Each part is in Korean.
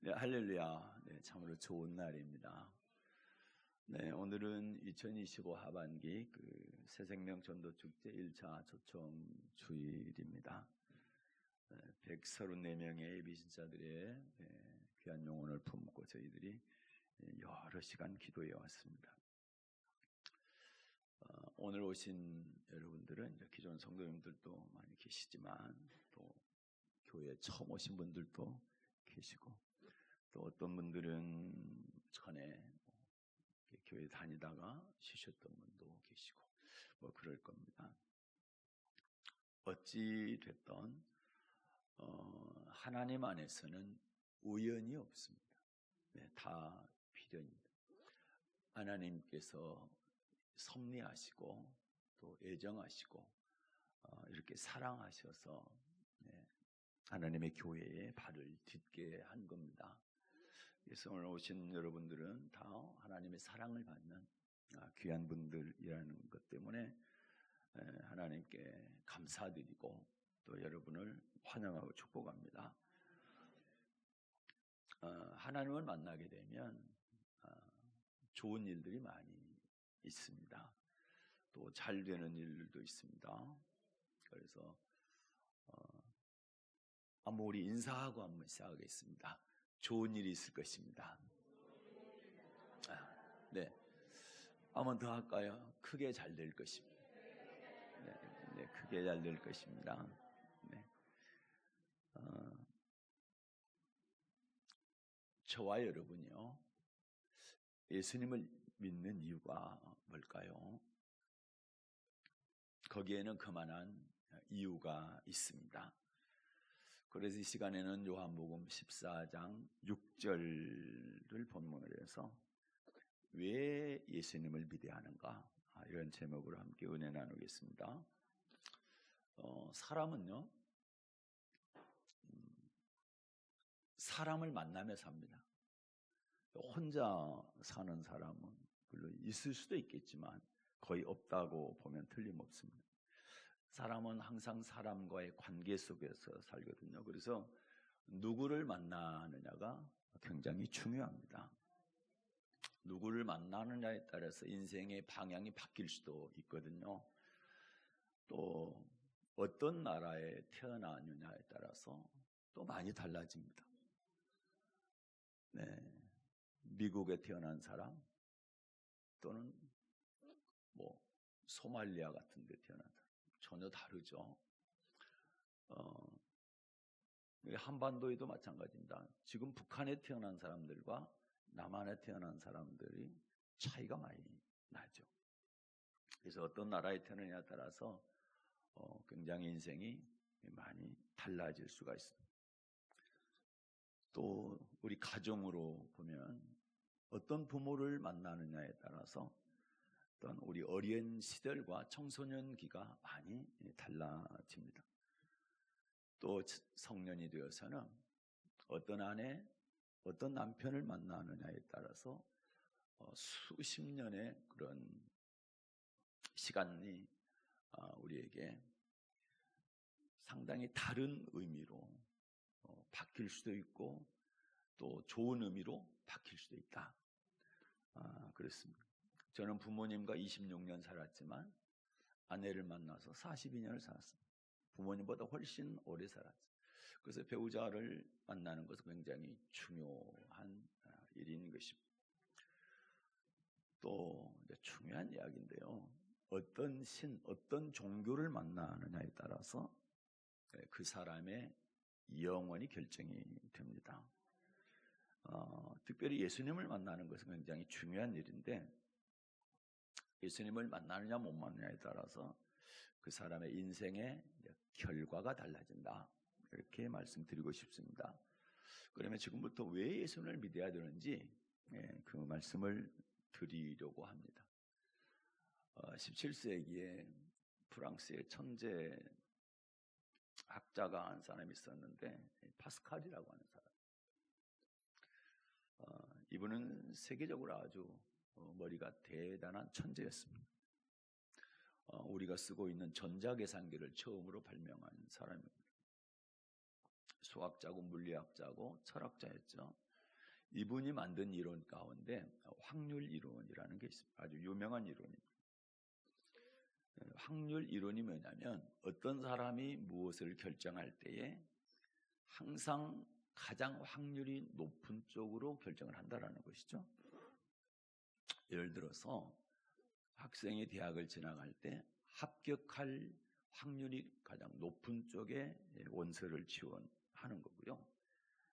네, 할렐루야. 네, 참으로 좋은 날입니다. 네, 오늘은 2025 하반기 새생명 전도 축제 1차 초청 주일입니다. 134명의 예비신자들의 귀한 영혼을 품고 저희들이 여러 시간 기도해 왔습니다. 오늘 오신 여러분들은 이제 기존 성도님들도 많이 계시지만 또 교회에 처음 오신 분들도 계시고 또 어떤 분들은 전에 교회 다니다가 쉬셨던 분도 계시고 뭐 그럴 겁니다. 어찌 됐든 하나님 안에서는 우연이 없습니다. 네, 다 필연입니다. 하나님께서 섭리하시고 또 애정하시고 이렇게 사랑하셔서 하나님의 교회에 발을 딛게 한 겁니다. 그래서 오늘 오신 여러분들은 다 하나님의 사랑을 받는 귀한 분들이라는 것 때문에 하나님께 감사드리고 또 여러분을 환영하고 축복합니다. 하나님을 만나게 되면 좋은 일들이 많이 있습니다. 또 잘 되는 일들도 있습니다. 그래서 한번 우리 인사하고 한번 시작하겠습니다. 좋은 일이 있을 것입니다. 네, 한번 더 할까요? 크게 잘 될 것입니다. 네, 크게 잘 될 것입니다. 네. 저와 여러분이요, 예수님을 믿는 이유가 뭘까요? 거기에는 그만한 이유가 있습니다. 그래서 이 시간에는 요한복음 14장 6절을 본문으로 해서 왜 예수님을 믿어야 하는가, 이런 제목으로 함께 은혜 나누겠습니다. 사람은요, 사람을 만나며 삽니다. 혼자 사는 사람은 물론 있을 수도 있겠지만 거의 없다고 보면 틀림없습니다. 사람은 항상 사람과의 관계 속에서 살거든요. 그래서 누구를 만나느냐가 굉장히 중요합니다. 누구를 만나느냐에 따라서 인생의 방향이 바뀔 수도 있거든요. 또 어떤 나라에 태어나느냐에 따라서 또 많이 달라집니다. 네, 미국에 태어난 사람 또는 뭐 소말리아 같은 데 태어난 사람 전혀 다르죠. 한반도에도 마찬가지입니다. 지금 북한에 태어난 사람들과 남한에 태어난 사람들이 차이가 많이 나죠. 그래서 어떤 나라에 태어나냐에 따라서 굉장히 인생이 많이 달라질 수가 있습니다. 또 우리 가정으로 보면 어떤 부모를 만나느냐에 따라서 어떤 우리 어린 시절과 청소년기가 많이 달라집니다. 또 성년이 되어서는 어떤 아내, 어떤 남편을 만나느냐에 따라서 수십 년의 그런 시간이 우리에게 상당히 다른 의미로 바뀔 수도 있고 또 좋은 의미로 바뀔 수도 있다. 그렇습니다. 저는 부모님과 26년 살았지만 아내를 만나서 42년을 살았습니다. 부모님보다 훨씬 오래 살았죠. 그래서 배우자를 만나는 것은 굉장히 중요한 일인 것입니다. 또 이제 중요한 이야기인데요. 어떤 어떤 종교를 만나느냐에 따라서 그 사람의 영원이 결정이 됩니다. 특별히 예수님을 만나는 것은 굉장히 중요한 일인데 예수님을 만나느냐 못 만나느냐에 따라서 그 사람의 인생의 결과가 달라진다. 이렇게 말씀드리고 싶습니다. 그러면 지금부터 왜 예수님을 믿어야 되는지 그 말씀을 드리려고 합니다. 17세기에 프랑스의 천재 학자가 한 사람이 있었는데 파스칼이라고 하는 사람. 이분은 세계적으로 아주 머리가 대단한 천재였습니다. 우리가 쓰고 있는 전자계산기를 처음으로 발명한 사람입니다. 수학자고 물리학자고 철학자였죠. 이분이 만든 이론 가운데 확률 이론이라는 게 있습니다. 아주 유명한 이론입니다. 확률 이론이 뭐냐면 어떤 사람이 무엇을 결정할 때에 항상 가장 확률이 높은 쪽으로 결정을 한다라는 것이죠. 예를 들어서 학생이 대학을 진학할 때 합격할 확률이 가장 높은 쪽에 원서를 지원하는 거고요.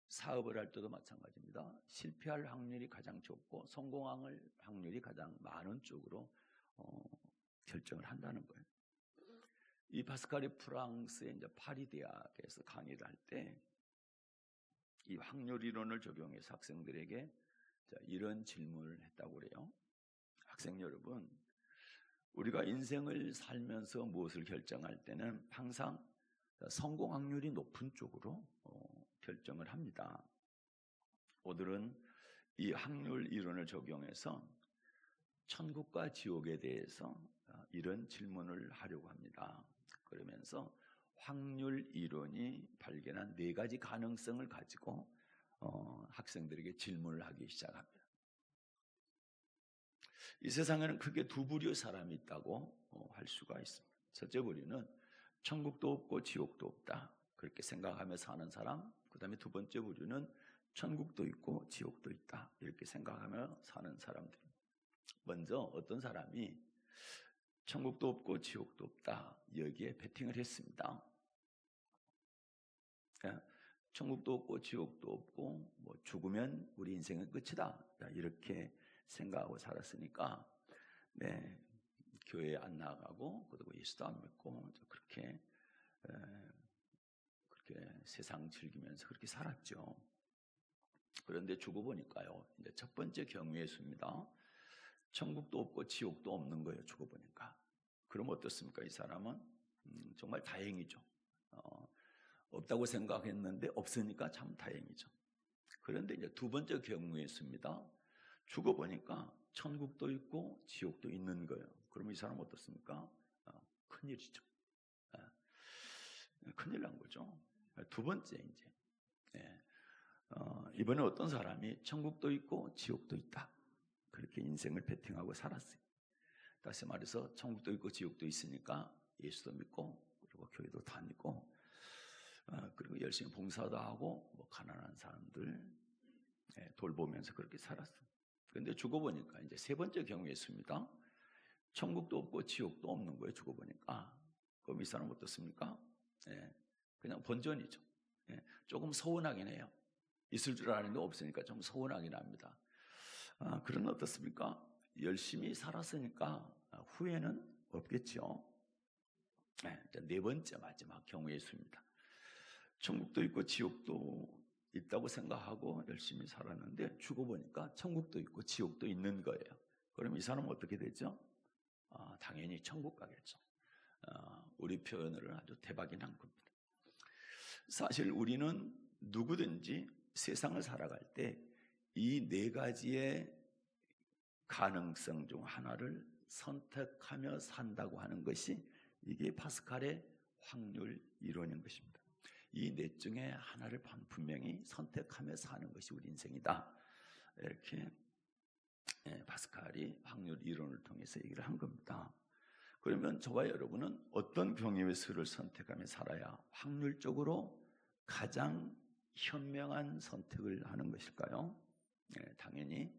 사업을 할 때도 마찬가지입니다. 실패할 확률이 가장 적고 성공할 확률이 가장 많은 쪽으로 결정을 한다는 거예요. 이 파스칼이 프랑스의 이제 파리 대학에서 강의를 할 때 이 확률 이론을 적용해서 학생들에게 이런 질문을 했다고 그래요. 학생 여러분, 우리가 인생을 살면서 무엇을 결정할 때는 항상 성공 확률이 높은 쪽으로 결정을 합니다. 오늘은 이 확률 이론을 적용해서 천국과 지옥에 대해서 이런 질문을 하려고 합니다. 그러면서 확률 이론이 발견한 4가지 가능성을 가지고 학생들에게 질문을 하기 시작합니다. 이 세상에는 크게 2부류의 사람이 있다고 할 수가 있습니다. 첫째 부류는 천국도 없고 지옥도 없다 그렇게 생각하며 사는 사람, 그 다음에 2번째 부류는 천국도 있고 지옥도 있다 이렇게 생각하며 사는 사람들. 먼저 어떤 사람이 천국도 없고 지옥도 없다 여기에 베팅을 했습니다. 천국도 없고 지옥도 없고 뭐 죽으면 우리 인생은 끝이다 이렇게 생각하고 살았으니까 교회에 안 나가고 그리고 예수도 안 믿고 그렇게 세상 즐기면서 그렇게 살았죠. 그런데 죽어보니까요, 이제 첫 번째 경우의 수입니다. 천국도 없고 지옥도 없는 거예요. 죽어보니까. 그럼 어떻습니까? 이 사람은 정말 다행이죠. 없다고 생각했는데 없으니까 참 다행이죠. 그런데 이제 2번째 경우의 수입니다. 죽어보니까 천국도 있고 지옥도 있는 거예요. 그러면 이 사람은 어떻습니까? 큰일이죠. 큰일 난 거죠. 2번째 이제 이번에 어떤 사람이 천국도 있고 지옥도 있다 그렇게 인생을 베팅하고 살았어요. 다시 말해서 천국도 있고 지옥도 있으니까 예수도 믿고 그리고 교회도 다니고 그리고 열심히 봉사도 하고 뭐 가난한 사람들 돌보면서 그렇게 살았어요. 그런데 죽어보니까 이제 3번째 경우에 있습니다. 천국도 없고 지옥도 없는 거예요. 죽어보니까. 그럼 이 사람은 어떻습니까? 그냥 본전이죠. 조금 서운하긴 해요. 있을 줄 아는데 없으니까 좀 서운하긴 합니다. 그러나 어떻습니까? 열심히 살았으니까 후회는 없겠죠. 4번째 마지막 경우의 수입니다. 천국도 있고 지옥도 있다고 생각하고 열심히 살았는데 죽어보니까 천국도 있고 지옥도 있는 거예요. 그럼 이 사람은 어떻게 되죠? 당연히 천국 가겠죠. 우리 표현으로 아주 대박이 난 겁니다. 사실 우리는 누구든지 세상을 살아갈 때 이 4가지의 가능성 중 하나를 선택하며 산다고 하는 것이 이게 파스칼의 확률 이론인 것입니다. 이 4 중에 하나를 분명히 선택하며 사는 것이 우리 인생이다. 이렇게 파스칼이 확률 이론을 통해서 얘기를 한 겁니다. 그러면 저와 여러분은 어떤 경우의 수를 선택하며 살아야 확률적으로 가장 현명한 선택을 하는 것일까요? 당연히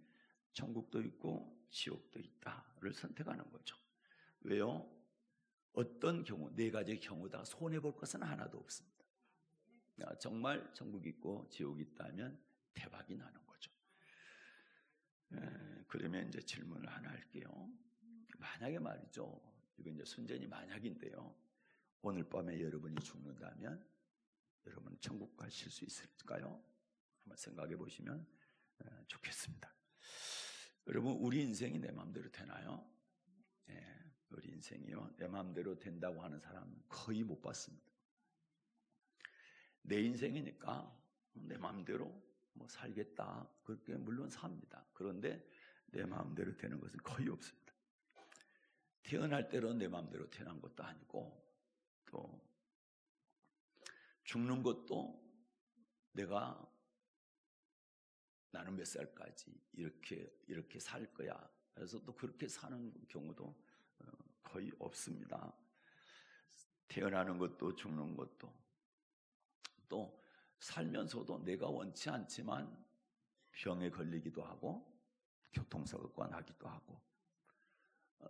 천국도 있고 지옥도 있다를 선택하는 거죠. 왜요? 어떤 경우, 4가지 경우 다 손해볼 것은 하나도 없습니다. 정말 천국 있고 지옥이 있다면 대박이 나는 거죠. 그러면 이제 질문을 하나 할게요. 만약에 말이죠. 이건 이제 순전히 만약인데요. 오늘 밤에 여러분이 죽는다면 여러분 천국 가실 수 있을까요? 한번 생각해 보시면 좋겠습니다. 여러분, 우리 인생이 내 마음대로 되나요? 우리 인생이요, 내 마음대로 된다고 하는 사람은 거의 못 봤습니다. 내 인생이니까 내 마음대로 뭐 살겠다 그렇게 물론 삽니다. 그런데 내 마음대로 되는 것은 거의 없습니다. 태어날 때로 내 마음대로 태어난 것도 아니고 또 죽는 것도 나는 나는 몇 살까지 이렇게 살 거야. 그래서 또 그렇게 사는 경우도 거의 없습니다. 태어나는 것도 죽는 것도, 또 살면서도 내가 원치 않지만 병에 걸리기도 하고 교통사고가 나기도 하고,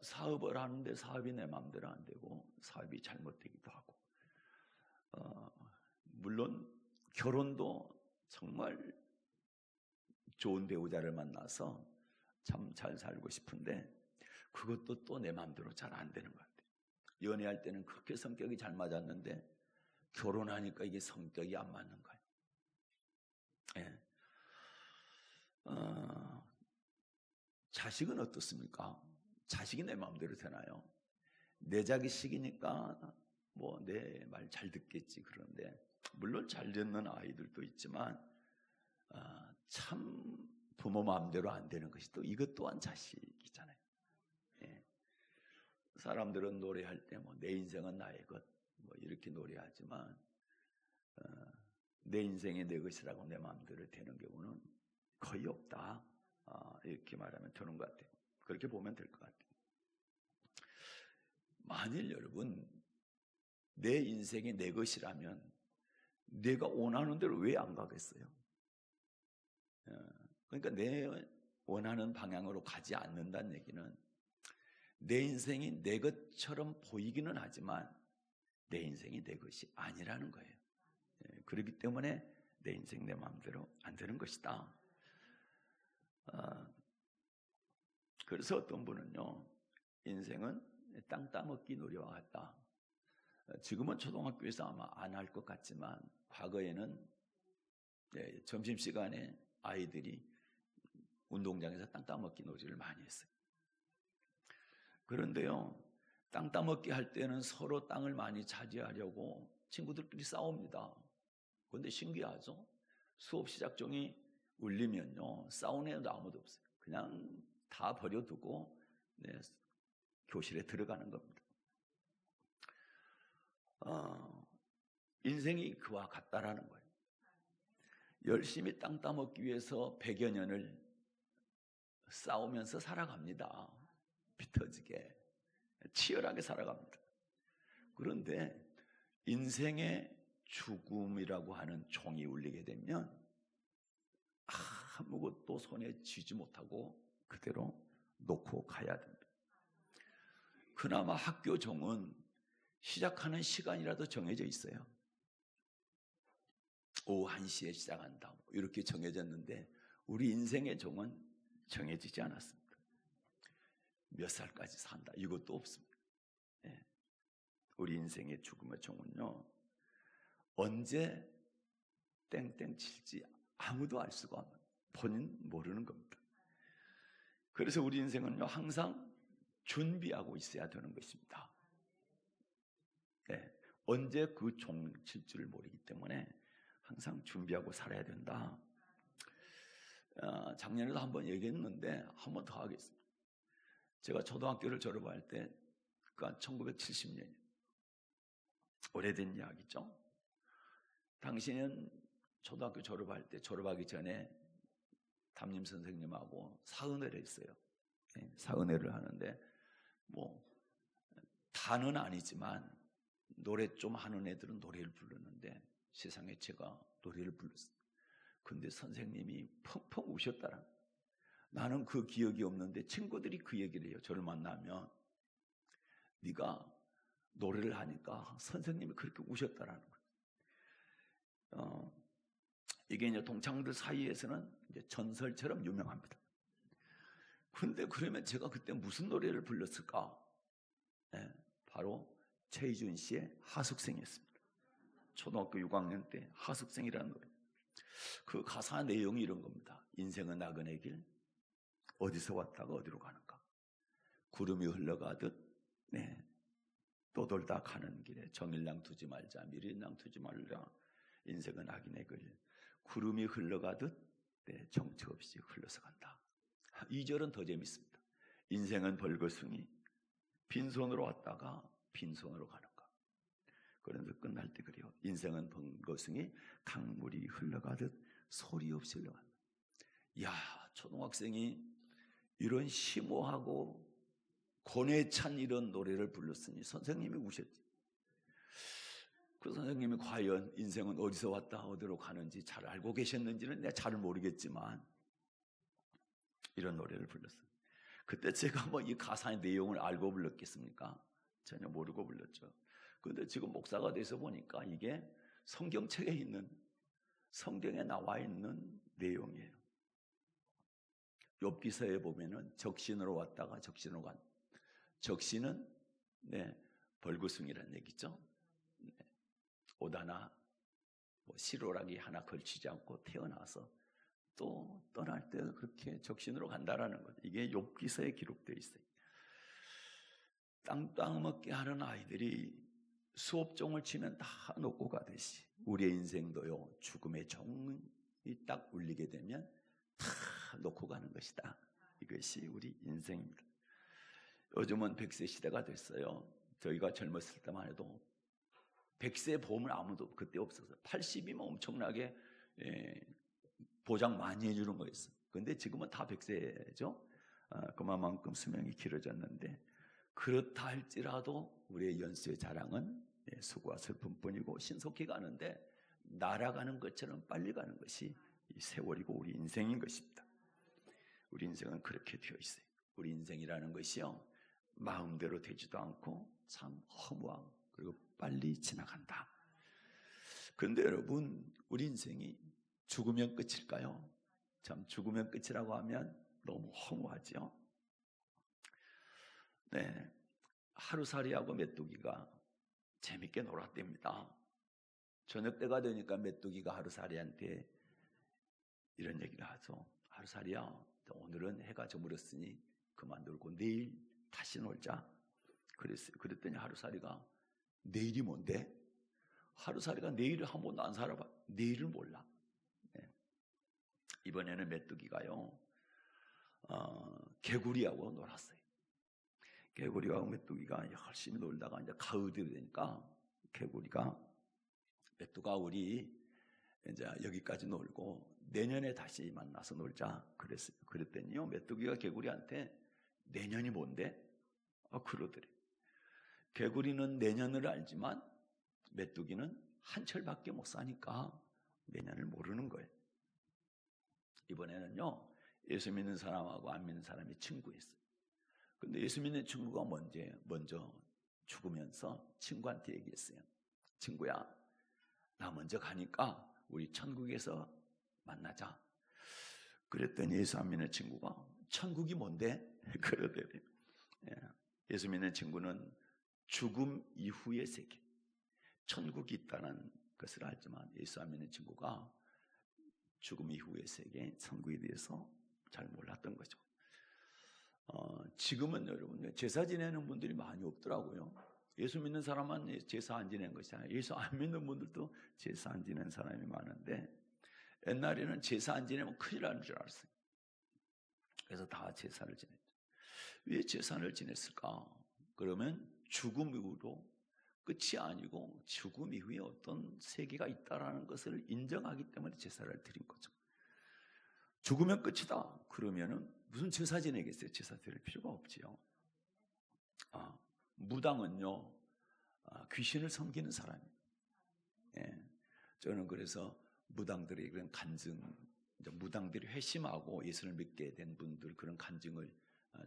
사업을 하는데 사업이 내 마음대로 안 되고 사업이 잘못되기도 하고, 물론 결혼도 정말 좋은 배우자를 만나서 참 잘 살고 싶은데 그것도 또 내 마음대로 잘 안 되는 것 같아요. 연애할 때는 그렇게 성격이 잘 맞았는데 결혼하니까 이게 성격이 안 맞는 거예요. 예. 자식은 어떻습니까? 자식이 내 마음대로 되나요? 내 자식이니까 뭐 내 말 잘 듣겠지. 그런데 물론 잘 듣는 아이들도 있지만 참 부모 마음대로 안 되는 것이 또 이것 또한 자식이잖아요. 예. 사람들은 노래할 때 뭐 내 인생은 나의 것 뭐 이렇게 노래하지만 내 인생이 내 것이라고 내 마음대로 되는 경우는 거의 없다. 이렇게 말하면 되는 것 같아요. 그렇게 보면 될 것 같아요. 만일 여러분 내 인생이 내 것이라면 내가 원하는 대로 왜 안 가겠어요? 그러니까 내 원하는 방향으로 가지 않는다는 얘기는 내 인생이 내 것처럼 보이기는 하지만 내 인생이 내 것이 아니라는 거예요. 그렇기 때문에 내 인생 내 마음대로 안 되는 것이다. 그래서 어떤 분은요, 인생은 땅 따먹기 놀이와 같다. 지금은 초등학교에서 아마 안 할 것 같지만 과거에는 점심시간에 아이들이 운동장에서 땅 따먹기 놀이를 많이 했어요. 그런데요, 땅 따먹기 할 때는 서로 땅을 많이 차지하려고 친구들끼리 싸웁니다. 그런데 신기하죠? 수업 시작종이 울리면요, 싸우는 애도 아무도 없어요. 그냥 다 버려두고 교실에 들어가는 겁니다. 인생이 그와 같다라는 거예요. 열심히 땅 따먹기 위해서 100여 년을 싸우면서 살아갑니다. 비터지게 치열하게 살아갑니다. 그런데 인생의 죽음이라고 하는 종이 울리게 되면 아무것도 손에 쥐지 못하고 그대로 놓고 가야 됩니다. 그나마 학교 종은 시작하는 시간이라도 정해져 있어요. 오후 1시에 시작한다 이렇게 정해졌는데 우리 인생의 종은 정해지지 않았습니다. 몇 살까지 산다 이것도 없습니다. 우리 인생의 죽음의 종은요, 언제 땡땡 칠지 아무도 알 수가 없는, 본인 모르는 겁니다. 그래서 우리 인생은요, 항상 준비하고 있어야 되는 것입니다. 언제 그 종 칠 줄 모르기 때문에 항상 준비하고 살아야 된다. 작년에도 한번 얘기했는데 한 번 더 하겠습니다. 제가 초등학교를 졸업할 때, 그러니까 1970년, 오래된 이야기죠. 당시는 초등학교 졸업할 때, 졸업하기 전에 담임 선생님하고 사은회를 했어요. 사은회를 하는데 뭐 다는 아니지만 노래 좀 하는 애들은 노래를 부르는데 세상에 제가 노래를 불렀어요. 근데 선생님이 펑펑 우셨더라. 나는 그 기억이 없는데 친구들이 그 얘기를 해요. 저를 만나면 네가 노래를 하니까 선생님이 그렇게 우셨다라는 거예요. 이게 이제 동창들 사이에서는 이제 전설처럼 유명합니다. 근데 그러면 제가 그때 무슨 노래를 불렀을까? 바로 최희준 씨의 하숙생이었습니다. 초등학교 6학년 때 하숙생이라는 노래. 그 가사 내용이 이런 겁니다. 인생은 나그네 길, 어디서 왔다가 어디로 가는가. 구름이 흘러가듯 떠돌다 가는 길에 정일랑 두지 말자, 미릴랑 두지 말자. 인생은 나그네 길, 구름이 흘러가듯 정처 없이 흘러서 간다. 2절은 더 재밌습니다. 인생은 벌거숭이, 빈손으로 왔다가 빈손으로 가는가. 그런데 끝날 때 그래요. 인생은 벌거숭이, 강물이 흘러가듯 소리 없이 흘러간다. 야, 초등학생이 이런 심오하고 고뇌 찬 이런 노래를 불렀으니 선생님이 우셨지. 그 선생님이 과연 인생은 어디서 왔다 어디로 가는지 잘 알고 계셨는지는 내가 잘 모르겠지만 이런 노래를 불렀어요. 그때 제가 뭐 이 가사의 내용을 알고 불렀겠습니까? 전혀 모르고 불렀죠. 그런데 지금 목사가 돼서 보니까 이게 성경책에 있는, 성경에 나와 있는 내용이에요. 욥기서에 보면은 적신으로 왔다가 적신으로 간, 적신은 벌구숭이라는 얘기죠. 오다나 시로락이 하나 걸치지 않고 태어나서 또 떠날 때 그렇게 적신으로 간다라는 것. 이게 욥기서에 기록되어 있어요. 땅 먹게 하는 아이들이 수업종을 치면 다 놓고 가듯이 우리의 인생도요, 죽음의 종이 딱 울리게 되면 다 놓고 가는 것이다. 이것이 우리 인생입니다. 요즘은 100세 시대가 됐어요. 저희가 젊었을 때만 해도 100세 보험을 아무도 그때 없었어요. 80이면 엄청나게 보장 많이 해주는 거였어요. 그런데 지금은 다 100세죠. 그만큼 수명이 길어졌는데, 그렇다 할지라도 우리의 연수의 자랑은 수고와 슬픔뿐이고 신속히 가는데 날아가는 것처럼 빨리 가는 것이 이 세월이고 우리 인생인 것입니다. 우리 인생은 그렇게 되어 있어요. 우리 인생이라는 것이요, 마음대로 되지도 않고 참 허무하고 그리고 빨리 지나간다. 그런데 여러분, 우리 인생이 죽으면 끝일까요? 참 죽으면 끝이라고 하면 너무 허무하죠. 네, 하루살이하고 메뚜기가 재밌게 놀았답니다. 저녁 때가 되니까 메뚜기가 하루살이한테 이런 얘기를 하죠. 하루살이야, 오늘은 해가 저물었으니 그만 놀고 내일 다시 놀자. 그랬더니 하루살이가 내일이 뭔데? 하루살이가 내일을 한 번도 안 살아봐. 내일을 몰라. 네. 이번에는 메뚜기가요, 개구리하고 놀았어요. 개구리와 메뚜기가 열심히 놀다가 이제 가을이 되니까 개구리가 메뚜가 우리 이제 여기까지 놀고 내년에 다시 만나서 놀자 그랬어요. 그랬더니요, 메뚜기가 개구리한테 내년이 뭔데? 그러더래. 개구리는 내년을 알지만 메뚜기는 한철밖에 못 사니까 내년을 모르는 거예요. 이번에는요, 예수 믿는 사람하고 안 믿는 사람이 친구였어요. 근데 예수 믿는 친구가 먼저 죽으면서 친구한테 얘기했어요. 친구야, 나 먼저 가니까 우리 천국에서 만나자. 그랬더니 예수 안 믿는 친구가 천국이 뭔데? 그러더래요. 예수 믿는 친구는 죽음 이후의 세계, 천국이 있다는 것을 알지만 예수 안 믿는 친구가 죽음 이후의 세계, 천국에 대해서 잘 몰랐던 거죠. 지금은 여러분 제사 지내는 분들이 많이 없더라고요. 예수 믿는 사람만 제사 안 지내는 것이 아니라 예수 안 믿는 분들도 제사 안 지내는 사람이 많은데, 옛날에는 제사 안 지내면 큰일 나는 줄 알았어요. 그래서 다 제사를 지냈죠. 왜 제사를 지냈을까? 그러면 죽음 이후로 끝이 아니고 죽음 이후에 어떤 세계가 있다라는 것을 인정하기 때문에 제사를 드린 거죠. 죽으면 끝이다. 그러면은 무슨 제사 지내겠어요? 제사 드릴 필요가 없지요. 무당은요, 귀신을 섬기는 사람이에요. 저는 그래서 무당들의 그런 간증, 무당들이 회심하고 예수를 믿게 된 분들 그런 간증을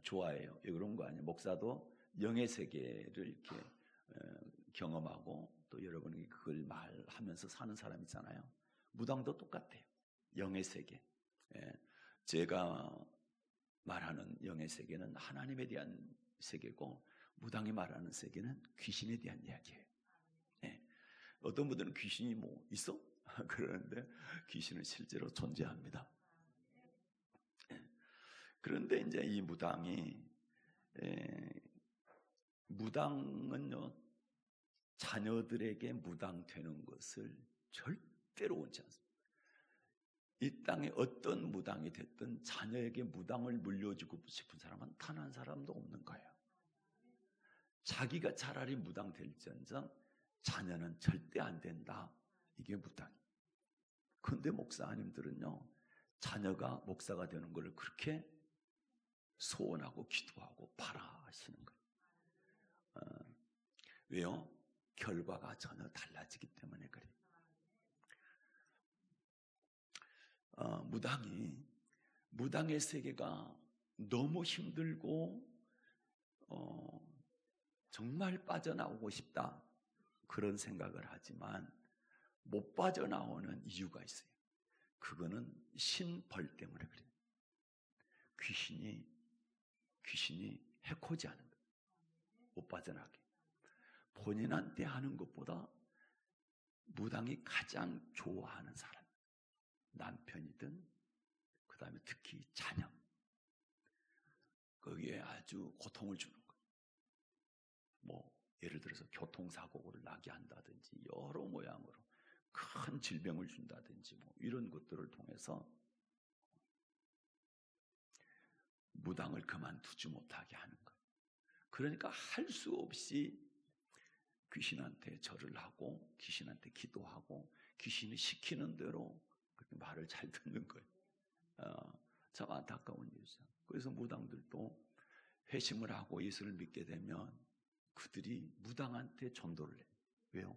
좋아해요. 그런 거 아니에요. 목사도 영의 세계를 이렇게 경험하고 또 여러분이 그걸 말하면서 사는 사람이잖아요. 무당도 똑같아요. 영의 세계. 제가 말하는 영의 세계는 하나님에 대한 세계고, 무당이 말하는 세계는 귀신에 대한 이야기예요. 어떤 분들은 귀신이 뭐 있어? 그러는데 귀신은 실제로 존재합니다. 그런데 이제 이 무당은요, 자녀들에게 무당되는 것을 절대로 원치 않습니다. 이 땅에 어떤 무당이 됐든 자녀에게 무당을 물려주고 싶은 사람은 단 한 사람도 없는 거예요. 자기가 차라리 무당 될지언정 자녀는 절대 안 된다. 이게 무당이에요. 그런데 목사님들은요, 자녀가 목사가 되는 걸 그렇게 소원하고 기도하고 바라시는 거예요. 왜요? 결과가 전혀 달라지기 때문에 그래요. 무당의 세계가 너무 힘들고 정말 빠져나오고 싶다 그런 생각을 하지만 못 빠져나오는 이유가 있어요. 그거는 신벌 때문에 그래요. 귀신이 해코지 하는 거예요. 못 빠져나게. 본인한테 하는 것보다 무당이 가장 좋아하는 사람, 남편이든 그 다음에 특히 자녀, 거기에 아주 고통을 주는 거예요. 뭐 예를 들어서 교통사고를 나게 한다든지 여러 모양으로 큰 질병을 준다든지 뭐 이런 것들을 통해서 무당을 그만두지 못하게 하는 거예요. 그러니까 할 수 없이 귀신한테 절을 하고 귀신한테 기도하고 귀신이 시키는 대로 그렇게 말을 잘 듣는 거예요. 참 안타까운 일이죠. 그래서 무당들도 회심을 하고 예수를 믿게 되면 그들이 무당한테 전도를 해요. 왜요?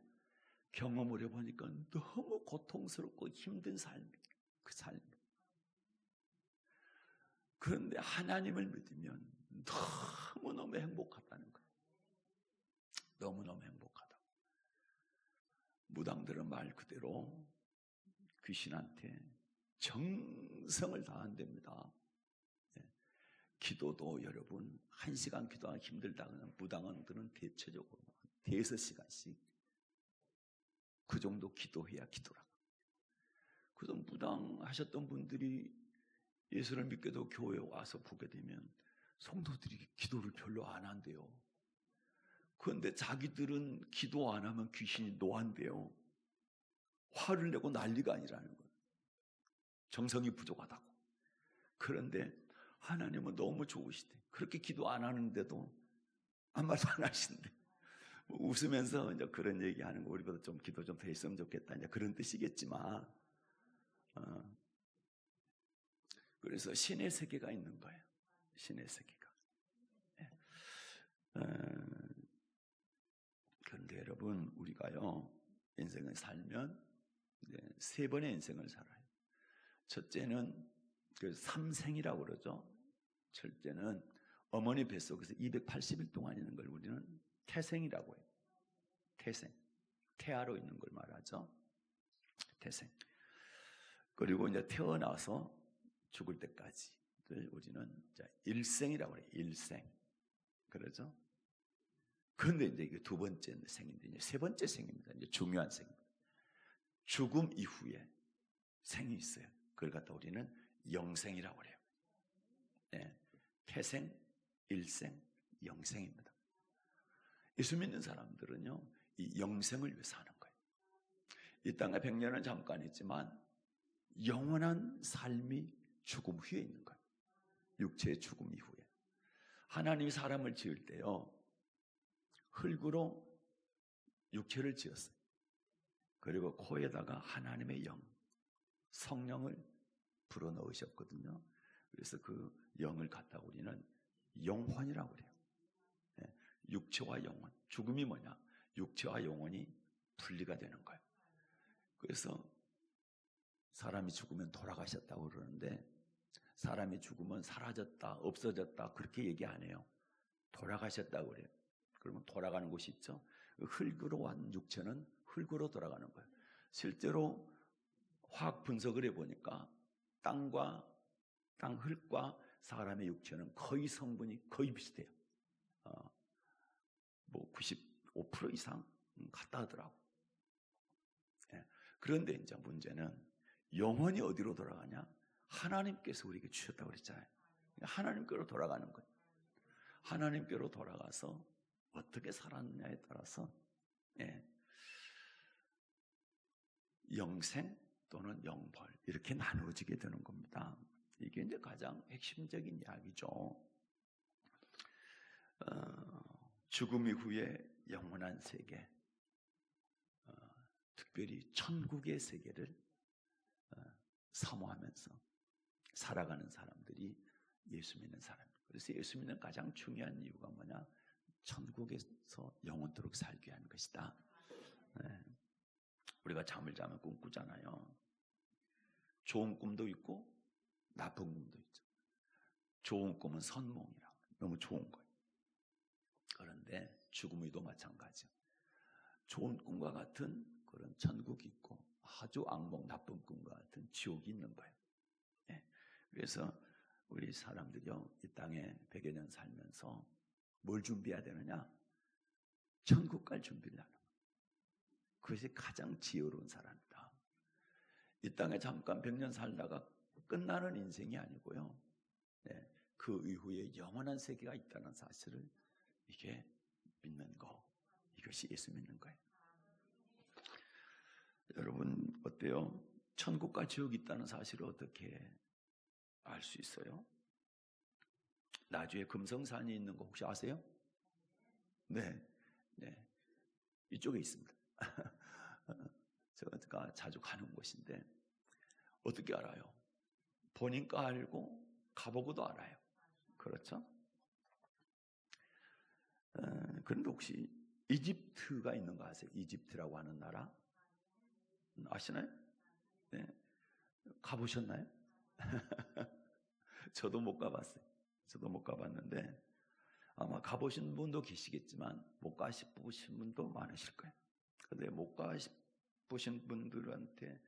경험을 해보니까 너무 고통스럽고 힘든 삶이에요. 그 삶이. 그런데 하나님을 믿으면 너무너무 행복하다는 거예요. 너무너무 행복하다. 무당들은 말 그대로 귀신한테 정성을 다한답니다. 기도도 여러분 1시간 기도하기 힘들다는 무당원들은 대체적으로 5-6시간씩 그 정도 기도해야 기도라고. 그래서 무당 하셨던 분들이 예수를 믿게도 교회에 와서 보게 되면 성도들이 기도를 별로 안 한대요. 그런데 자기들은 기도 안 하면 귀신이 노한대요. 화를 내고 난리가 아니라는 거예요. 정성이 부족하다고. 그런데 하나님은 너무 좋으시대. 그렇게 기도 안 하는데도 아무 말도 안 하시는데 웃으면서 이제 그런 얘기하는 거, 우리보다 좀 기도 좀 더 했으면 좋겠다, 이제 그런 뜻이겠지만, 그래서 신의 세계가 있는 거예요. 신의 세계가. 그런데 여러분, 우리가요 인생을 살면 3번의 인생을 살아요. 첫째는 그 삼생이라고 그러죠. 첫째는 어머니 뱃속에서 280일 동안 있는 걸 우리는 태생이라고 해요. 태생. 태아로 있는 걸 말하죠. 태생. 그리고 이제 태어나서 죽을 때까지를 우리는 일생이라고 해요. 일생. 그러죠? 그런데 이제 이게 2번째 생인데 이제 3번째 생입니다. 이제 중요한 생입니다. 죽음 이후에 생이 있어요. 그걸 갖다 우리는 영생이라고 해요. 네. 태생, 일생, 영생입니다. 예수 믿는 사람들은요, 이 영생을 위해 사는 거예요. 이 땅에 100년은 잠깐 있지만 영원한 삶이 죽음 후에 있는 거예요. 육체의 죽음 이후에. 하나님이 사람을 지을 때요, 흙으로 육체를 지었어요. 그리고 코에다가 하나님의 영, 성령을 불어넣으셨거든요. 그래서 그 영을 갖다 우리는 영혼이라고 그래요. 육체와 영혼. 죽음이 뭐냐? 육체와 영혼이 분리가 되는 거예요. 그래서 사람이 죽으면 돌아가셨다고 그러는데, 사람이 죽으면 사라졌다, 없어졌다 그렇게 얘기 안 해요. 돌아가셨다고 그래요. 그러면 돌아가는 곳이 있죠. 흙으로 온 육체는 흙으로 돌아가는 거예요. 실제로 화학 분석을 해보니까 땅 흙과 사람의 육체는 거의 성분이 거의 비슷해요. 뭐 95% 이상 같다 하더라고. 그런데 이제 문제는 영혼이 어디로 돌아가냐? 하나님께서 우리에게 주셨다고 그랬잖아요. 하나님께로 돌아가는 거예요. 하나님께로 돌아가서 어떻게 살았느냐에 따라서 영생 또는 영벌 이렇게 나누어지게 되는 겁니다. 이게 이제 가장 핵심적인 이야기죠. 죽음 이후에 영원한 세계, 특별히 천국의 세계를 사모하면서 살아가는 사람들이 예수 믿는 사람입니다. 그래서 예수 믿는 가장 중요한 이유가 뭐냐? 천국에서 영원토록 살게 하는 것이다. 네. 우리가 잠을 자면 꿈 꾸잖아요. 좋은 꿈도 있고 나쁜 꿈도 있죠. 좋은 꿈은 선몽이라고, 너무 좋은 거예요. 그런데 죽음의도 마찬가지요. 좋은 꿈과 같은 그런 천국이 있고 아주 악몽, 나쁜 꿈과 같은 지옥이 있는 거예요. 네. 그래서 우리 사람들이요, 이 땅에 100여 년 살면서 뭘 준비해야 되느냐? 천국 갈 준비를 하는 거예요. 그것이 가장 지혜로운 사람이다. 이 땅에 잠깐 100년 살다가 끝나는 인생이 아니고요. 네, 그 이후에 영원한 세계가 있다는 사실을 이게 믿는 거, 이것이 예수 믿는 거예요. 여러분 어때요? 천국과 지옥이 있다는 사실을 어떻게 알 수 있어요? 나주에 금성산이 있는 거 혹시 아세요? 네, 네, 이쪽에 있습니다. 제가 자주 가는 곳인데 어떻게 알아요? 보니까 알고 가보고도 알아요. 그렇죠? 그런데 혹시 이집트가 있는 거 아세요? 이집트라고 하는 나라 아시나요? 네, 가보셨나요? 저도 못 가봤어요. 저도 못 가봤는데 아마 가보신 분도 계시겠지만 못 가보신 분도 많으실 거예요. 그런데 못 가보신 분들한테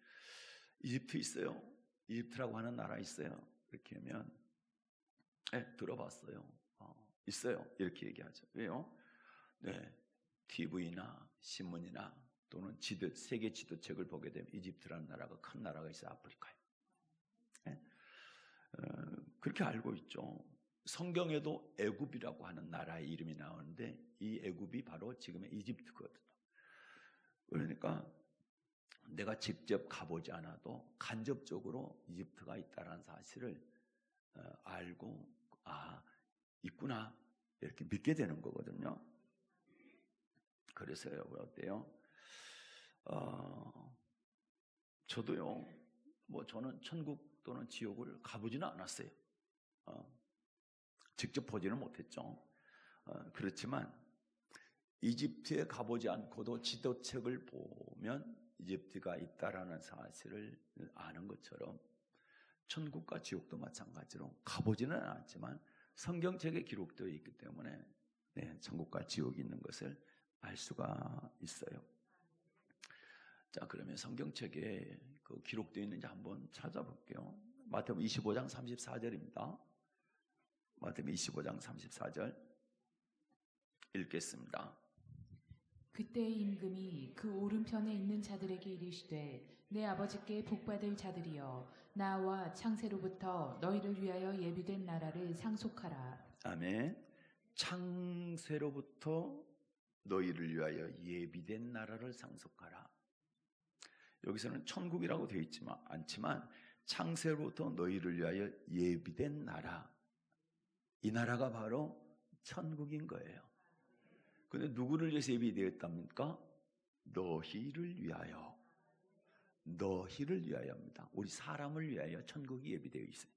이집트 있어요? 이집트라고 하는 나라 있어요? 이렇게 하면 네, 들어봤어요. 있어요. 이렇게 얘기하죠. 왜요? 네, TV나 신문이나 또는 세계 지도책을 보게 되면 이집트라는 나라가 큰 나라가 있어요. 아프리카에. 네? 그렇게 알고 있죠. 성경에도 애굽이라고 하는 나라의 이름이 나오는데 이 애굽이 바로 지금의 이집트거든요. 그러니까 내가 직접 가보지 않아도 간접적으로 이집트가 있다는 사실을 알고 있구나 이렇게 믿게 되는 거거든요. 그래서 여러분 어때요? 저도요. 저는 천국 또는 지옥을 가보지는 않았어요. 직접 보지는 못했죠. 그렇지만 이집트에 가보지 않고도 지도책을 보면 이집트가 있다라는 사실을 아는 것처럼 천국과 지옥도 마찬가지로 가보지는 않았지만 성경책에 기록되어 있기 때문에 네, 천국과 지옥이 있는 것을 알 수가 있어요. 자, 그러면 성경책에 그 기록되어 있는지 한번 찾아볼게요. 마태복음 25장 34절입니다. 마태복음 25장 34절 읽겠습니다. 그때 임금이 그 오른편에 있는 자들에게 이르시되 내 아버지께 복받을 자들이여 나와 창세로부터 너희를 위하여 예비된 나라를 상속하라. 아멘. 창세로부터 너희를 위하여 예비된 나라를 상속하라. 여기서는 천국이라고 되어 있지만 않지만 창세로부터 너희를 위하여 예비된 나라, 이 나라가 바로 천국인 거예요. 그런데 누구를 위해서 예비되었답니까? 너희를 위하여. 너희를 위하여입니다. 우리 사람을 위하여 천국이 예비되어 있어요.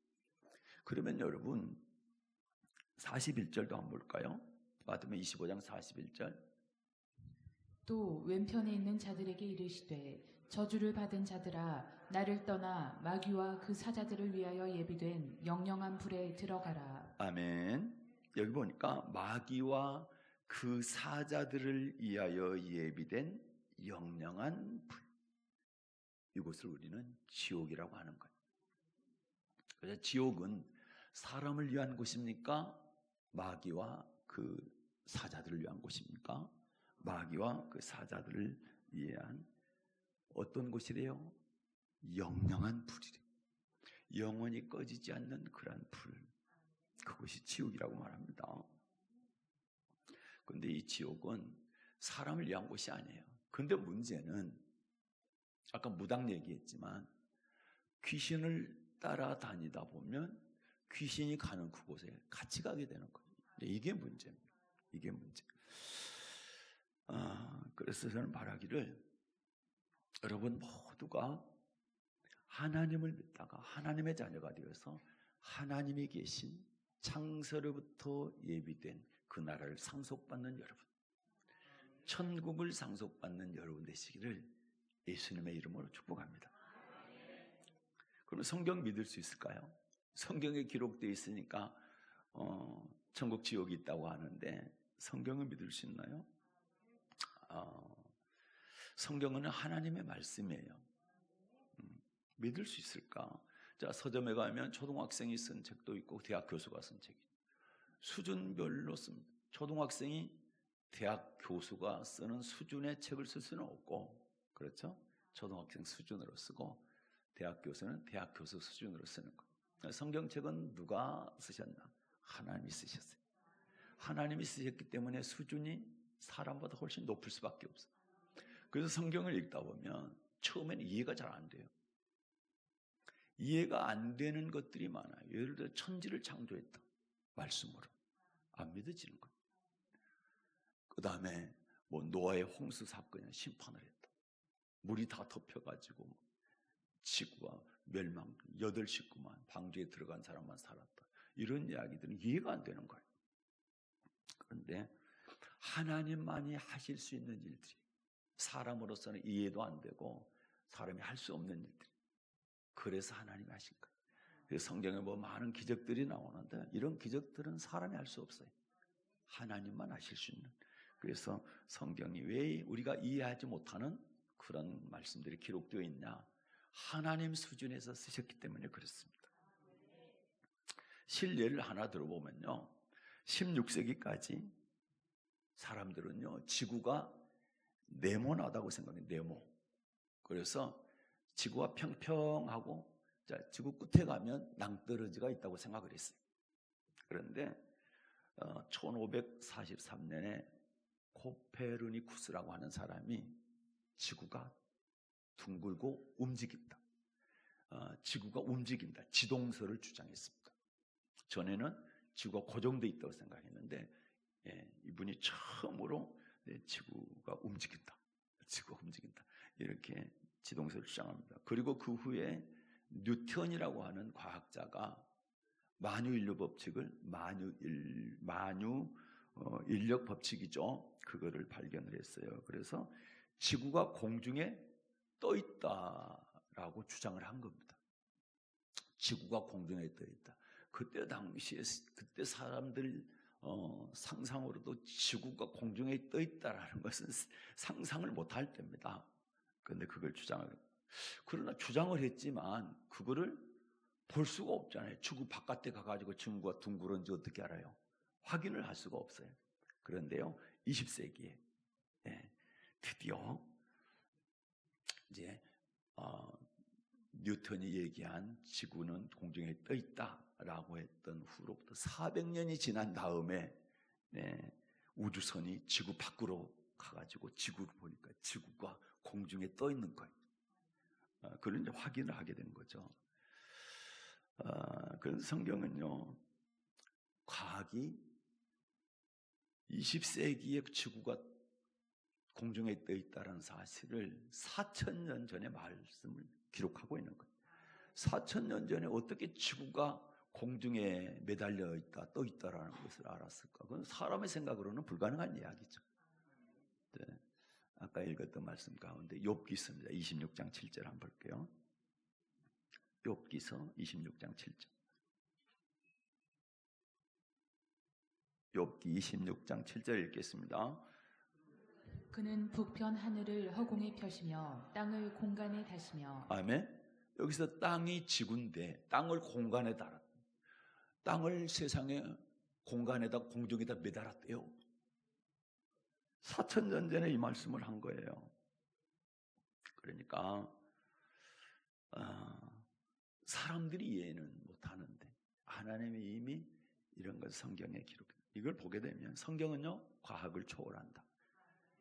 그러면 여러분 41절도 한번 볼까요? 마태복음 25장 41절. 또 왼편에 있는 자들에게 이르시되 저주를 받은 자들아 나를 떠나 마귀와 그 사자들을 위하여 예비된 영영한 불에 들어가라. 아멘. 여기 보니까 마귀와 그 사자들을 위하여 예비된 영영한 불, 이곳을 우리는 지옥이라고 하는 거예요. 그래서 지옥은 사람을 위한 곳입니까? 마귀와 그 사자들을 위한 곳입니까? 마귀와 그 사자들을 위한 어떤 곳이래요? 영영한 불이래요. 영원히 꺼지지 않는 그런 불, 그것이 지옥이라고 말합니다. 그런데 이 지옥은 사람을 위한 곳이 아니에요. 그런데 문제는 아까 무당 얘기했지만 귀신을 따라다니다 보면 귀신이 가는 그곳에 같이 가게 되는 거예요. 이게 문제입니다. 이게 문제. 그래서 저는 바라기를 여러분 모두가 하나님을 믿다가 하나님의 자녀가 되어서 하나님이 계신 창세로부터 예비된 그 나라를 상속받는 여러분, 천국을 상속받는 여러분 되시기를 예수님의 이름으로 축복합니다. 그럼 성경 믿을 수 있을까요? 성경에 기록되어 있으니까 천국 지옥이 있다고 하는데 성경을 믿을 수 있나요? 성경은 하나님의 말씀이에요. 믿을 수 있을까? 자, 서점에 가면 초등학생이 쓴 책도 있고 대학 교수가 쓴 책이 수준별로 씁니다. 초등학생이 대학 교수가 쓰는 수준의 책을 쓸 수는 없고, 그렇죠? 초등학생 수준으로 쓰고 대학 교수는 대학 교수 수준으로 쓰는 거. 성경책은 누가 쓰셨나? 하나님이 쓰셨어요. 하나님이 쓰셨기 때문에 수준이 사람보다 훨씬 높을 수밖에 없어요. 그래서 성경을 읽다 보면 처음에는 이해가 잘 안 돼요. 이해가 안 되는 것들이 많아요. 예를 들어 천지를 창조했다. 말씀으로. 안 믿어지는 거예요. 그 다음에 노아의 홍수 사건에 심판을 했다. 물이 다 덮여가지고 지구가 멸망, 8식구만 방주에 들어간 사람만 살았다. 이런 이야기들은 이해가 안 되는 거예요. 그런데 하나님만이 하실 수 있는 일들이 사람으로서는 이해도 안 되고 사람이 할 수 없는 일들. 그래서 하나님이 하신 거예요. 그래서 성경에 많은 기적들이 나오는데 이런 기적들은 사람이 할 수 없어요. 하나님만 하실 수 있는. 그래서 성경이 왜 우리가 이해하지 못하는 그런 말씀들이 기록되어 있냐? 하나님 수준에서 쓰셨기 때문에 그렇습니다. 실례를 하나 들어보면요, 16세기까지 사람들은요 지구가 네모나다고 생각해요. 네모. 그래서 지구가 평평하고 지구 끝에 가면 낭떠러지가 있다고 생각을 했어요. 그런데 1543년에 코페르니쿠스라고 하는 사람이 지구가 둥글고 움직인다. 지구가 움직인다. 지동설을 주장했습니다. 전에는 지구가 고정되어 있다고 생각했는데 이분이 처음으로 지구가 움직인다. 지구가 움직인다. 이렇게 지동설을 주장합니다. 그리고 그 후에 뉴턴이라고 하는 과학자가 만유인력 법칙을 인력 법칙이죠. 그거를 발견을 했어요. 그래서 지구가 공중에 떠 있다라고 주장을 한 겁니다. 지구가 공중에 떠 있다. 그때 당시에 그때 사람들 상상으로도 지구가 공중에 떠 있다라는 것은 상상을 못할 때입니다. 그런데 그걸 그러나 주장을 했지만 그거를 볼 수가 없잖아요. 지구 바깥에 가가지고 지구가 둥그런지 어떻게 알아요? 확인을 할 수가 없어요. 그런데요, 20세기에 드디어 이제 뉴턴이 얘기한 지구는 공중에 떠 있다라고 했던 후로부터 400년이 지난 다음에 우주선이 지구 밖으로 가가지고 지구를 보니까 지구가 공중에 떠 있는 거예요. 그걸 이제 확인을 하게 된 거죠. 그래서 성경은요, 과학이 20세기에 지구가 공중에 떠 있다는 사실을 4,000년 전의 말씀을 기록하고 있는 거예요. 4,000년 전에 어떻게 지구가 공중에 매달려 있다, 떠 있다라는 것을 알았을까? 그건 사람의 생각으로는 불가능한 이야기죠. 네. 아까 읽었던 말씀 가운데 욥기서입니다. 26장 7절 한번 볼게요. 욥기서 26장 7절. 욥기 26장 7절 읽겠습니다. 그는 북편 하늘을 허공에 펴시며 땅을 공간에 다시며. 아멘. 여기서 땅이 지구인데 땅을 공간에 달았다. 땅을 세상에 공간에다 공중에다 매달았대요. 4,000년 전에 이 말씀을 한 거예요. 그러니까 사람들이 이해는 못하는데 하나님이 이미 이런 걸 성경에 기록해. 이걸 보게 되면 성경은요 과학을 초월한다.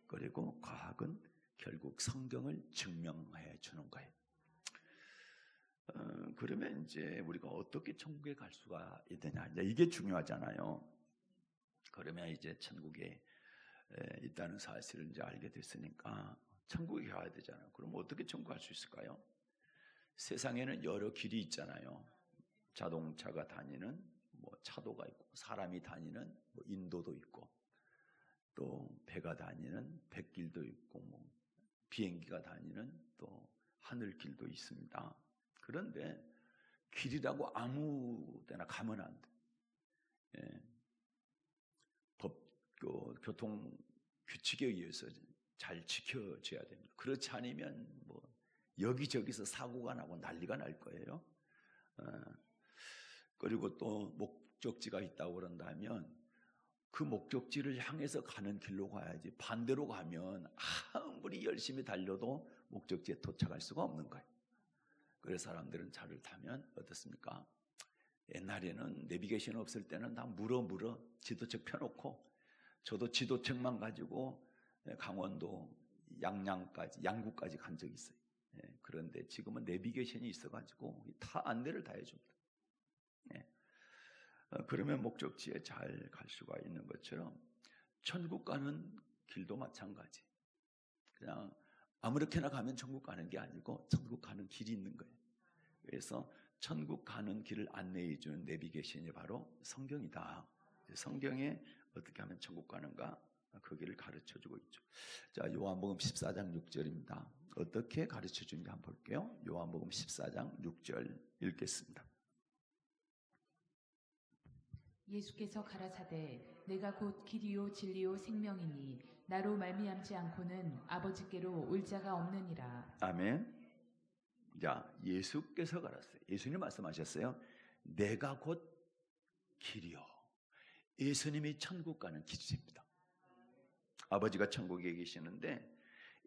그리고 과학은 결국 성경을 증명해 주는 거예요. 그러면 이제 우리가 어떻게 천국에 갈 수가 있느냐, 이제 이게 중요하잖아요. 그러면 이제 천국에 있다는 사실을 이제 알게 됐으니까 천국에 가야 되잖아요. 그럼 어떻게 천국 갈 수 있을까요? 세상에는 여러 길이 있잖아요. 자동차가 다니는 뭐 차도가 있고, 사람이 다니는 뭐 인도도 있고, 또 배가 다니는 뱃길도 있고, 뭐 비행기가 다니는 또 하늘길도 있습니다. 그런데 길이라고 아무 데나 가면 안 돼. 예. 교통 규칙에 의해서 잘 지켜져야 됩니다. 그렇지 않으면 뭐 여기저기서 사고가 나고 난리가 날 거예요. 그리고 또 목적지가 있다고 그런다면 그 목적지를 향해서 가는 길로 가야지, 반대로 가면 아무리 열심히 달려도 목적지에 도착할 수가 없는 거예요. 그래서 사람들은 차를 타면 어떻습니까? 옛날에는 내비게이션 없을 때는 다 물어 지도책 펴놓고, 저도 지도책만 가지고 강원도 양구까지 간 적이 있어요. 그런데 지금은 내비게이션이 있어가지고 다 안내를 다 해줍니다. 그러면 목적지에 잘 갈 수가 있는 것처럼 천국 가는 길도 마찬가지. 그냥 아무렇게나 가면 천국 가는 게 아니고 천국 가는 길이 있는 거예요. 그래서 천국 가는 길을 안내해 주는 내비게이션이 바로 성경이다. 성경에 어떻게 하면 천국 가는가, 그 길을 가르쳐 주고 있죠. 자, 요한복음 14장 6절입니다. 어떻게 가르쳐 주는지 한번 볼게요. 요한복음 14장 6절 읽겠습니다. 예수께서 가라사대 내가 곧 길이요 진리요 생명이니 나로 말미암지 않고는 아버지께로 올 자가 없느니라. 아멘. 자, 예수께서 가라사대, 예수님 말씀하셨어요. 내가 곧 길이요. 예수님이 천국 가는 길입니다. 아버지가 천국에 계시는데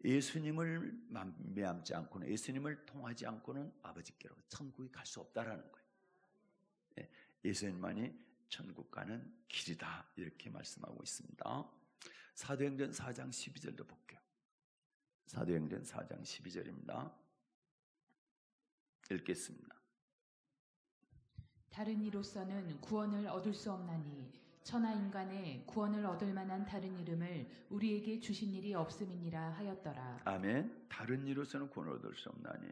예수님을 말미암지 않고는, 예수님을 통하지 않고는 아버지께로 천국에 갈 수 없다라는 거예요. 예수님만이 천국 가는 길이다, 이렇게 말씀하고 있습니다. 사도행전 4장 12절도 볼게요. 사도행전 4장 12절입니다. 읽겠습니다. 다른 이로서는 구원을 얻을 수 없나니 천하 인간의 구원을 얻을 만한 다른 이름을 우리에게 주신 일이 없음이니라 하였더라. 아멘. 다른 이로서는 구원을 얻을 수 없나니,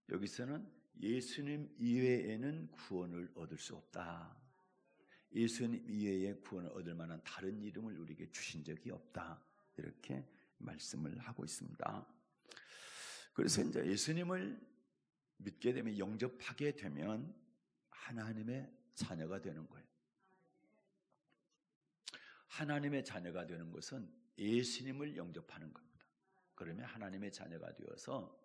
여기서는 예수님 이외에는 구원을 얻을 수 없다. 예수님 이외에 구원을 얻을 만한 다른 이름을 우리에게 주신 적이 없다, 이렇게 말씀을 하고 있습니다. 그래서 이제 예수님을 믿게 되면, 영접하게 되면 하나님의 자녀가 되는 거예요. 하나님의 자녀가 되는 것은 예수님을 영접하는 겁니다. 그러면 하나님의 자녀가 되어서,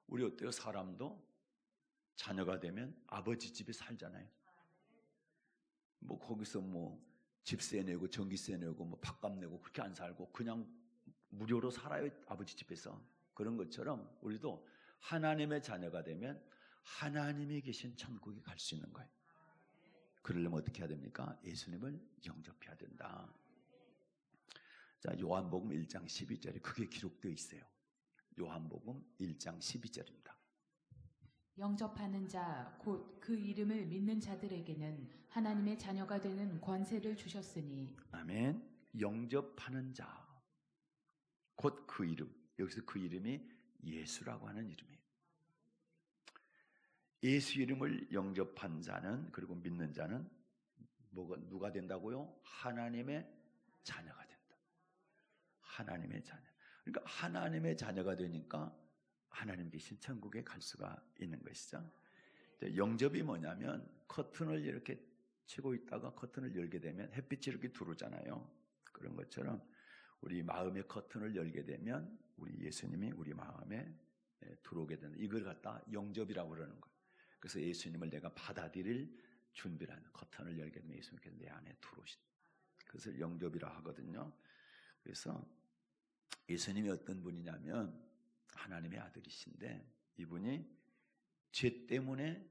우리 어때요? 사람도 자녀가 되면 아버지 집에 살잖아요. 뭐 거기서 뭐 집세 내고 전기세 내고 뭐 밥값 내고 그렇게 안 살고 그냥 무료로 살아요, 아버지 집에서. 그런 것처럼 우리도 하나님의 자녀가 되면 하나님이 계신 천국에 갈 수 있는 거예요. 그러려면 어떻게 해야 됩니까? 예수님을 영접해야 된다. 자, 요한복음 1장 12절에 그게 기록되어 있어요. 요한복음 1장 12절입니다. 영접하는 자 곧 그 이름을 믿는 자들에게는 하나님의 자녀가 되는 권세를 주셨으니. 아멘. 영접하는 자 곧 그 이름, 여기서 그 이름이 예수라고 하는 이름이에요. 예수 이름을 영접한 자는, 그리고 믿는 자는 누가 된다고요? 하나님의 자녀가 된다. 하나님의 자녀. 그러니까 하나님의 자녀가 되니까 하나님 계신 천국에 갈 수가 있는 것이죠. 영접이 뭐냐면, 커튼을 이렇게 치고 있다가 커튼을 열게 되면 햇빛이 이렇게 들어오잖아요. 그런 것처럼 우리 마음의 커튼을 열게 되면 우리 예수님이 우리 마음에 들어오게 되는, 이걸 갖다 영접이라고 그러는 거예요. 그래서 예수님을 내가 받아들일 준비를 하는, 커튼을 열게 되면 예수님께서 내 안에 들어오신다. 그것을 영접이라 하거든요. 그래서 예수님이 어떤 분이냐면 하나님의 아들이신데, 이분이 죄 때문에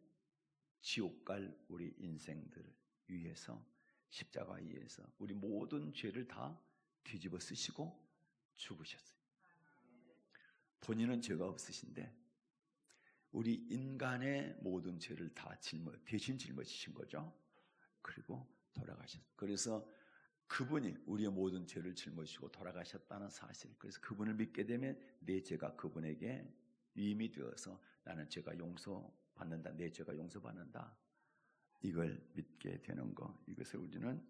지옥 갈 우리 인생들을 위해서 십자가 위에서 우리 모든 죄를 다 뒤집어 쓰시고 죽으셨어요. 본인은 죄가 없으신데 우리 인간의 모든 죄를 다 대신 짊어지신 거죠. 그리고 돌아가셨어요. 그래서 그분이 우리의 모든 죄를 짊어지시고 돌아가셨다는 사실, 그래서 그분을 믿게 되면 내 죄가 그분에게 위임이 되어서 나는 죄가 용서받는다. 내 죄가 용서받는다. 이걸 믿게 되는 거. 이것을 우리는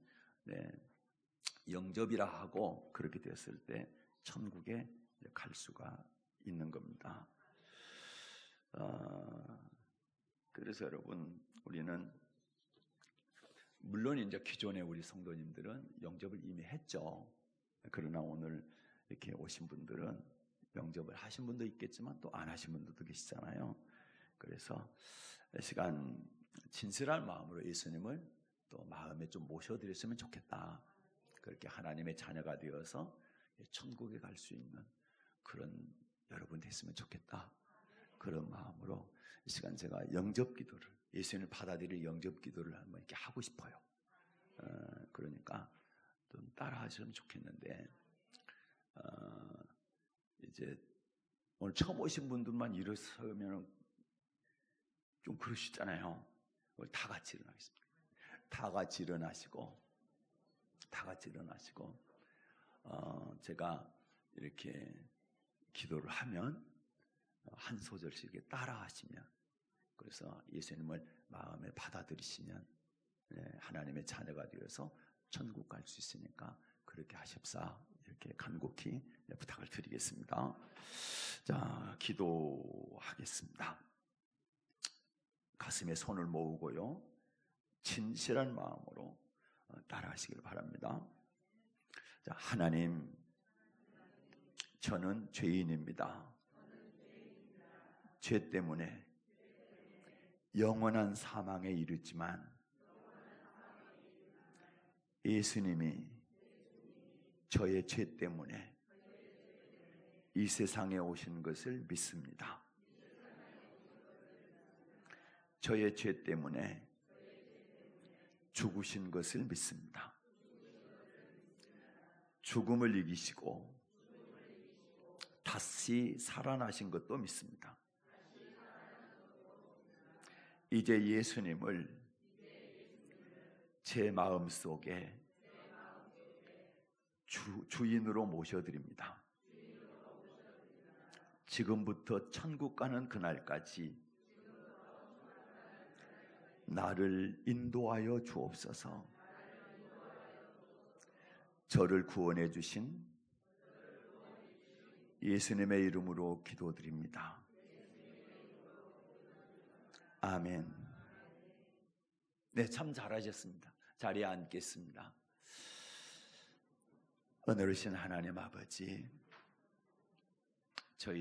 영접이라 하고 그렇게 됐을 때 천국에 갈 수가 있는 겁니다. 그래서 여러분, 우리는 물론 이제 기존에 우리 성도님들은 영접을 이미 했죠. 그러나 오늘 이렇게 오신 분들은 영접을 하신 분도 있겠지만 또 안 하신 분들도 계시잖아요. 그래서 이 시간 진실한 마음으로 예수님을 또 마음에 좀 모셔드렸으면 좋겠다. 그렇게 하나님의 자녀가 되어서 천국에 갈 수 있는 그런 여러분 됐으면 좋겠다. 그런 마음으로 이 시간 제가 영접 기도를, 예수님을 받아들일 영접 기도를 한번 이렇게 하고 싶어요. 그러니까 좀 따라 하시면 좋겠는데, 이제 오늘 처음 오신 분들만 일어서면 좀 그러시잖아요. 오늘 다 같이 일어나겠습니다. 다 같이 일어나시고, 제가 이렇게 기도를 하면 한 소절씩 이렇게 따라 하시면, 그래서 예수님을 마음에 받아들이시면 하나님의 자녀가 되어서 천국 갈 수 있으니까 그렇게 하십사, 이렇게 간곡히 부탁을 드리겠습니다. 자, 기도하겠습니다. 가슴에 손을 모으고요, 진실한 마음으로 따라하시길 바랍니다. 자, 하나님, 저는 죄인입니다. 죄 때문에 영원한 사망에 이르지만 예수님이 저의 죄 때문에 이 세상에 오신 것을 믿습니다. 저의 죄 때문에 죽으신 것을 믿습니다. 죽음을 이기시고 다시 살아나신 것도 믿습니다. 이제 예수님을 제 마음속에 주인으로 모셔드립니다. 지금부터 천국 가는 그날까지 나를 인도하여 주옵소서. 저를 구원해 주신 예수님의 이름으로 기도드립니다. 아멘. 네, 참 잘하셨습니다. 자리에 앉겠습니다. 은혜로우신 하나님 아버지, 저희